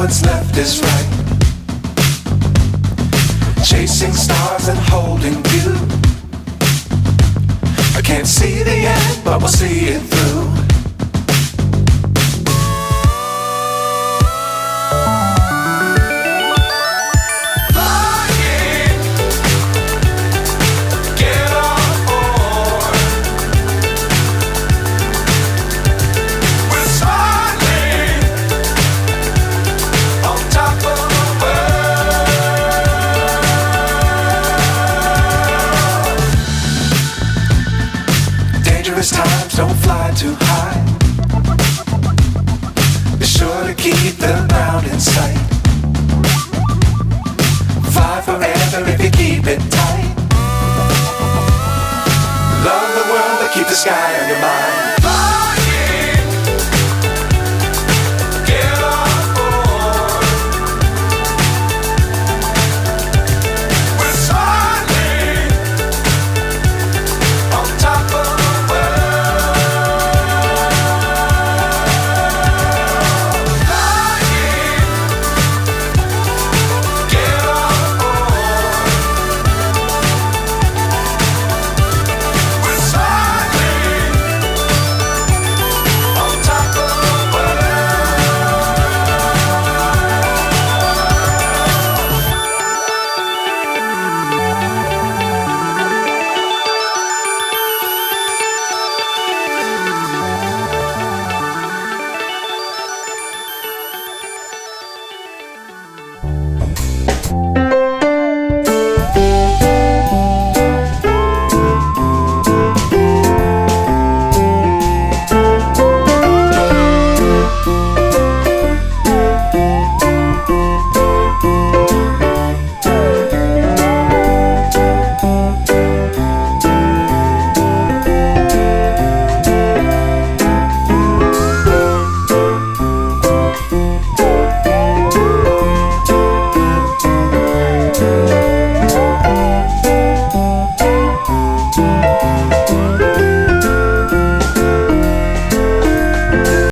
what's left is right. Chasing stars and holding you. I can't see the end, but we'll see it through. Times don't fly too high. Be sure to keep the ground in sight. Fly forever if you keep it tight. Love the world but keep the sky on your mind.